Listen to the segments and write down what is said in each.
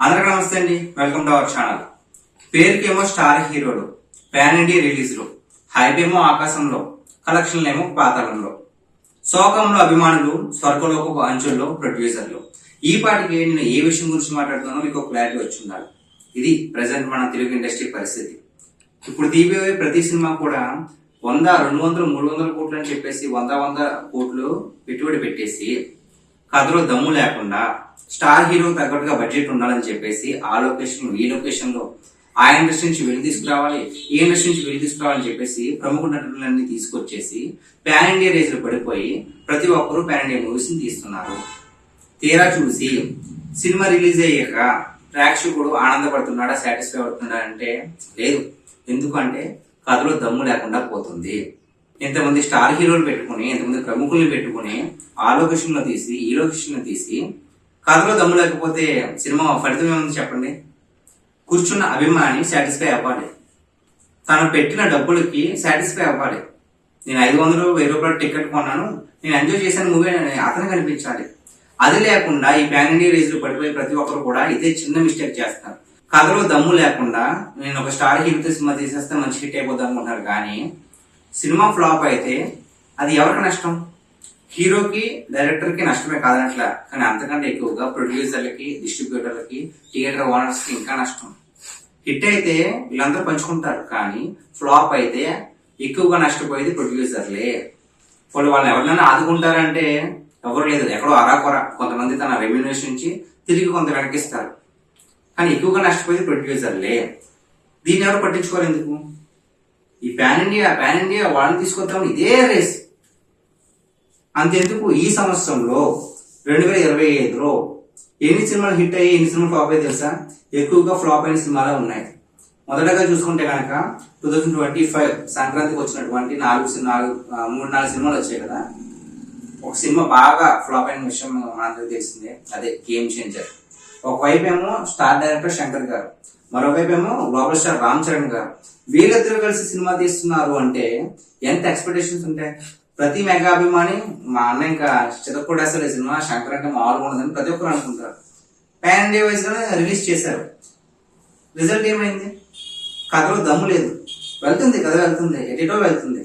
అందరికీ నమస్తే అండి. Welcome to our channel. పేరుకేమో స్టార్ హీరోలు, పాన్ ఇండియా రిలీజ్లు, హైప్ ఏమో ఆకాశంలో, కలెక్షన్లు ఏమో పాతాళంలో, శోకంలో అభిమానులు, స్వర్గలోకపు అంచుల్లో ప్రొడ్యూసర్లు. ఈ పాటికి నేను ఏ విషయం గురించి మాట్లాడుతున్నానో మీకు ఒక క్లారిటీ వచ్చి ఉండాలి. ఇది ప్రెసెంట్ మన తెలుగు ఇండస్ట్రీ పరిస్థితి. ఇప్పుడు తీయబోయే ప్రతి సినిమా కూడా 100, 200, 300 కోట్లు అని చెప్పేసి 100 కోట్లు పెట్టుబడి పెట్టేసి కథలో దమ్ము లేకుండా స్టార్ హీరో తగ్గట్టుగా బడ్జెట్ ఉండాలని చెప్పేసి ఆ లొకేషన్ ఈ లొకేషన్ లో ఆ ఇండస్ట్రీ నుంచి వెళ్ళి తీసుకురావాలి, ఈ ఇండస్ట్రీ నుంచి వెళ్ళి తీసుకురావాలని చెప్పేసి ప్రముఖ నటులన్నీ తీసుకొచ్చేసి పాన్ ఇండియా రేస్ లో పడిపోయి ప్రతి ఒక్కరూ పాన్ ఇండియా మూవీస్ ని తీస్తున్నారు. తీరా చూసి సినిమా రిలీజ్ అయ్యాక ప్రేక్షకుడు ఆనందపడుతున్నాడా, సాటిస్ఫై అవుతున్నాడా అంటే లేదు. ఎందుకంటే కథలో దమ్ము లేకుండా పోతుంది. ఇంతమంది స్టార్ హీరోలు పెట్టుకుని, ఇంతమంది ప్రముఖుల్ని పెట్టుకుని ఆ లొకేషన్ లో తీసి ఈ లొకేషన్ లో తీసి కథలో దమ్ము లేకపోతే సినిమా ఫలితం ఏముంది చెప్పండి? కూర్చున్న అభిమాని సాటిస్ఫై అవ్వాలి, తను పెట్టిన డబ్బులకి సాటిస్ఫై అవ్వాలి. నేను 500, 1000 రూపాయలు టికెట్ కొన్నాను, నేను ఎంజాయ్ చేశాను మూవీ అని అతను కనిపించాలి. అది లేకుండా ఈ పాన్ ఇండియా రేజ్ లో పడిపోయి ప్రతి ఒక్కరు కూడా ఇదే చిన్న మిస్టేక్ చేస్తారు. కథలో దమ్ము లేకుండా నేను ఒక స్టార్ హీరోతో సినిమా తీసేస్తే మంచి హిట్ అయిపోద్ది అనుకుంటున్నారు. కానీ సినిమా ఫ్లాప్ అయితే అది ఎవరికి నష్టం? హీరోకి, డైరెక్టర్ కి నష్టమే కాదనట్లా, కానీ అంతకంటే ఎక్కువగా ప్రొడ్యూసర్లకి, డిస్ట్రిబ్యూటర్లకి, థియేటర్ ఓనర్స్ కి ఇంకా నష్టం. హిట్ అయితే వీళ్ళందరూ పంచుకుంటారు, కానీ ఫ్లాప్ అయితే ఎక్కువగా నష్టపోయేది ప్రొడ్యూసర్లే. వాళ్ళు ఎవరినైనా ఆదుకుంటారంటే ఎవరు లేదు, ఎక్కడో అరాకొర కొంతమంది తన రెమ్యూనరేషన్ నుంచి తిరిగి కొంత వెనకిస్తారు, కానీ ఎక్కువగా నష్టపోయేది ప్రొడ్యూసర్లే. దీన్ని ఎవరు పట్టించుకోరు. ఎందుకు? ఈ పాన్ ఇండియా వాళ్ళని తీసుకొద్దామని ఇదే రేస్. అంతెందుకు, ఈ సంవత్సరంలో 2025లో ఎన్ని సినిమాలు హిట్ అయ్యి ఎన్ని సినిమాలు ఫ్లాప్ అయ్యి తెలుసా? ఎక్కువగా ఫ్లాప్ అయిన సినిమాలే ఉన్నాయి. మొదటగా చూసుకుంటే కనుక 2025 సంక్రాంతికి వచ్చినటువంటి 3-4 సినిమాలు వచ్చాయి కదా. ఒక సినిమా బాగా ఫ్లాప్ అయిన విషయం మనందరికీ తెలిసిందే, అదే గేమ్ చేంజర్. ఒకవైపు ఏమో స్టార్ డైరెక్టర్ శంకర్ గారు, మరోవైపు ఏమో గ్లోబల్ స్టార్ రామ్ చరణ్ గారు. వీళ్ళిద్దరూ కలిసి సినిమా తీస్తున్నారు అంటే ఎంత ఎక్స్పెక్టేషన్స్ ఉంటాయి? ప్రతి మెగా అభిమాని మా అన్న ఇంకా చితక్కొడేస్తారు ఈ సినిమా, శంకర్ అంటే మామూలుగా ఉండదని ప్రతి ఒక్కరు అనుకుంటారు. పాన్ ఇండియా వైజ్ గానే రిలీజ్ చేశారు. రిజల్ట్ ఏమైంది? కథలో దమ్ము లేదు. వెళ్తుంది, కథ వెళ్తుంది, ఎటో వెళ్తుంది.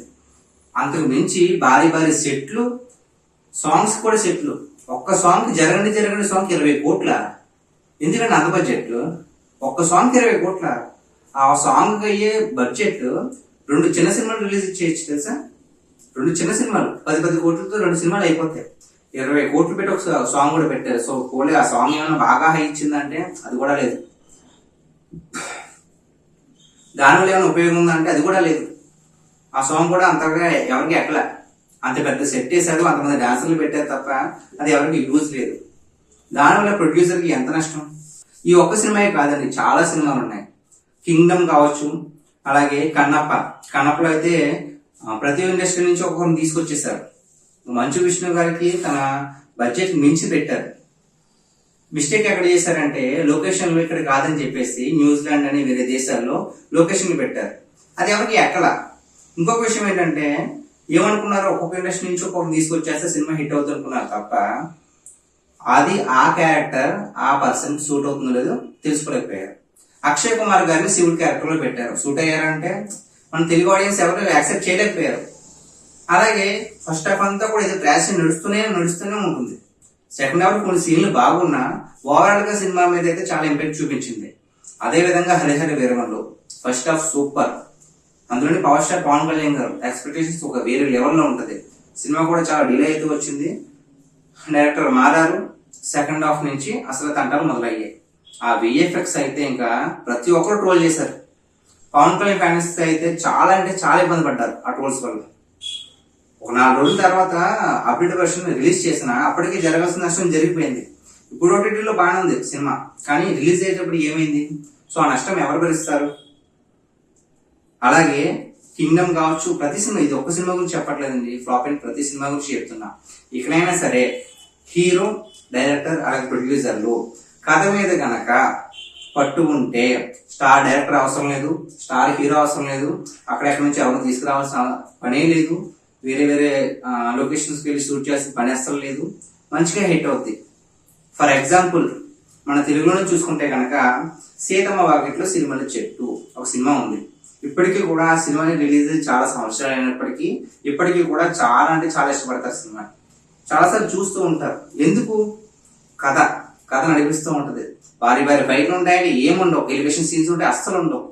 అంతకు మించి భారీ భారీ సెట్లు, సాంగ్స్ కూడా సెట్లు. ఒక్క సాంగ్ జరగండి సాంగ్ 20 కోట్ల. ఎందుకంటే అంత బడ్జెట్లు? ఒక్క సాంగ్ 20 కోట్ల. ఆ సాంగ్ అయ్యే బడ్జెట్ 2 చిన్న సినిమాలు రిలీజ్ చేయొచ్చు తెలుసా? 2 చిన్న సినిమాలు 10 కోట్లతో 2 సినిమాలు అయిపోతాయి. 20 కోట్లు పెట్టి ఒక సాంగ్ కూడా పెట్టారు. సో పోలే ఆ సాంగ్ ఏమైనా బాగా హై ఇచ్చిందంటే అది కూడా లేదు. దానివల్ల ఏమైనా ఉపయోగం ఉందంటే అది కూడా లేదు. ఆ సాంగ్ కూడా అంతగా ఎవరికి ఎక్కలే. అంత పెద్ద సెట్ వేశారు, అంతమంది డాన్సర్లు పెట్టారు తప్ప అది ఎవరికి యూజ్ లేదు. దానివల్ల ప్రొడ్యూసర్ కి ఎంత నష్టం? ఈ ఒక్క సినిమాయే కాదండి, చాలా సినిమాలు ఉన్నాయి. కింగ్డమ్ కావచ్చు, అలాగే కన్నప్పలో అయితే ప్రతి ఇండస్ట్రీ నుంచి ఒక్కొక్కరిని తీసుకొచ్చేసారు. మంచు విష్ణు గారికి తన బడ్జెట్ మించి పెట్టారు. మిస్టేక్ ఎక్కడ చేశారంటే లొకేషన్లు ఇక్కడ కాదని చెప్పేసి న్యూజిలాండ్ అని వేరే దేశాల్లో లొకేషన్లు పెట్టారు. అది ఎవరికి ఎక్కలా. ఇంకొక విషయం ఏంటంటే ఏమనుకున్నారు, ఒక్కొక్క ఇండస్ట్రీ నుంచి ఒక్కొక్కరిని తీసుకొచ్చేస్తే సినిమా హిట్ అవుతుంది అనుకున్నారు తప్ప అది ఆ క్యారెక్టర్ ఆ పర్సన్ సూట్ అవుతుందో లేదో తెలుసుకోలేకపోయారు. అక్షయ్ కుమార్ గారిని శివుడు క్యారెక్టర్ లో పెట్టారు. సూట్ అయ్యారంటే మన తెలుగు ఆడియన్స్ ఎవరు యాక్సెప్ట్ చేయలేకపోయారు. అలాగే ఫస్ట్ హాఫ్ అంతా కూడా ఇది ట్రాష్ నడుస్తూనే ఉంటుంది. సెకండ్ హాఫ్ కొన్ని సీన్లు బాగున్నా ఓవరాల్ గా సినిమా మీద అయితే చాలా ఇంపాక్ట్ చూపించింది. అదే విధంగా Harihara Veeramallu first half super. అందులోని పవర్ స్టార్ పవన్ కళ్యాణ్ గారు ఎక్స్పెక్టేషన్స్ ఒక వేరే లెవెల్లో ఉంటది. సినిమా కూడా చాలా డిలే అయితే వచ్చింది. డైరెక్టర్ మారారు. సెకండ్ హాఫ్ నుంచి అసలు తంటాలు మొదలయ్యాయి. ఆ విఎఫ్ఎక్స్ అయితే ఇంకా ప్రతి ఒక్కరు ట్రోల్ చేశారు. పవన్ కళ్యాణ్ ఫ్యాన్స్ అయితే చాలా అంటే చాలా ఇబ్బంది పడ్డారు ఆ ట్రోల్స్ వల్ల. ఒక 4 రోజుల తర్వాత అప్డేట్ వర్షన్ రిలీజ్ చేసిన అప్పటికే జరగాల్సిన నష్టం జరిగిపోయింది. ఇప్పుడు ఓటీటీలో బాగానే ఉంది సినిమా, కానీ రిలీజ్ అయ్యేటప్పుడు ఏమైంది? సో ఆ నష్టం ఎవరు భరిస్తారు? అలాగే కింగ్డమ్ కావచ్చు, ప్రతి సినిమా, ఇది ఒక్క సినిమా గురించి చెప్పట్లేదండి, ఫ్లాప్ అయిన ప్రతి సినిమా గురించి చెప్తున్నా. ఇక్కడైనా సరే హీరో, డైరెక్టర్, అలాగే ప్రొడ్యూసర్లు కథ మీద గనక పట్టు ఉంటే స్టార్ డైరెక్టర్ అవసరం లేదు, స్టార్ హీరో అవసరం లేదు, అక్కడెక్కడి నుంచి ఎవరు తీసుకురావాల్సిన పనే లేదు, వేరే లొకేషన్స్కి వెళ్ళి షూట్ చేసిన పని అస్సలు లేదు. మంచిగా హిట్ అవుద్ది. ఫర్ ఎగ్జాంపుల్ మన తెలుగులో చూసుకుంటే కనుక సీతమ్మ వాకిట్లో సిరిమల్ల చెట్టు ఒక సినిమా ఉంది. ఇప్పటికీ కూడా ఆ సినిమాని రిలీజ్ చాలా సంవత్సరాలు అయినప్పటికీ ఇప్పటికీ కూడా చాలా అంటే చాలా ఇష్టపడతారు సినిమా. చాలాసార్లు చూస్తూ ఉంటారు. ఎందుకు? కథ కథ నడిపిస్తూ ఉంటది. భారీ భారీ ఫైట్లు ఉంటాయని ఏముండవు, ఎలివేషన్ సీన్స్ ఉంటాయి, అస్సలు ఉండవు.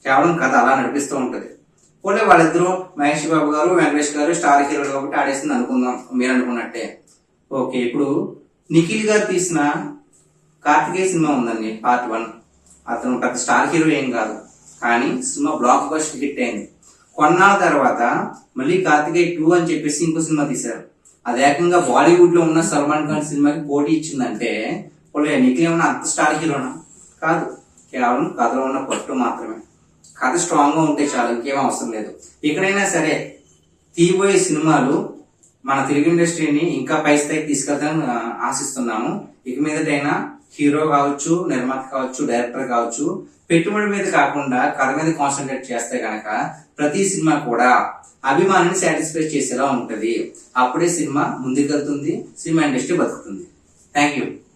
కేవలం కథ అలా నడిపిస్తూ ఉంటది. పోలే వాళ్ళిద్దరూ మహేష్ బాబు గారు వెంకటేష్ గారు స్టార్ హీరోలు కాబట్టి ఆడేసింది అనుకుందాం మీరు అనుకున్నట్టే. ఓకే, ఇప్పుడు నిఖిల్ గారు తీసిన కార్తికేయ సినిమా ఉందండి పార్ట్ 1. అతను పెద్ద స్టార్ హీరో ఏం కాదు, కానీ సినిమా బ్లాక్ బస్టర్ హిట్ అయింది. కొన్నాళ్ళ తర్వాత మళ్ళీ కార్తికేయ 2 అని చెప్పేసి ఇంకో సినిమా తీశారు. అది ఏకంగా బాలీవుడ్ లో ఉన్న సల్మాన్ ఖాన్ సినిమాకి పోటీ ఇచ్చిందంటే పోలే నిఖిల్ ఏమన్నా అంత స్టార్ హీరోనా? కాదు, కేవలం కథలో ఉన్న పట్టు మాత్రమే. కథ స్ట్రాంగ్ గా ఉంటే చాలు, ఇంకేం అవసరం లేదు. ఇక్కడైనా సరే తీయబోయే సినిమాలు మన తెలుగు ఇండస్ట్రీని ఇంకా పై స్థాయికి తీసుకెళ్తానని ఆశిస్తున్నాము. ఇక మీదటైనా హీరో కావచ్చు, నిర్మాత కావచ్చు, డైరెక్టర్ కావచ్చు, పెట్టుబడి మీద కాకుండా కథ మీద కాన్సన్ట్రేట్ చేస్తే గనక ప్రతి సినిమా కూడా అభిమానిని సాటిస్ఫై చేసేలా ఉంటది. అప్పుడే సినిమా ముందుకెళ్తుంది, సినిమా ఇండస్ట్రీ బతుకుతుంది. Thank you.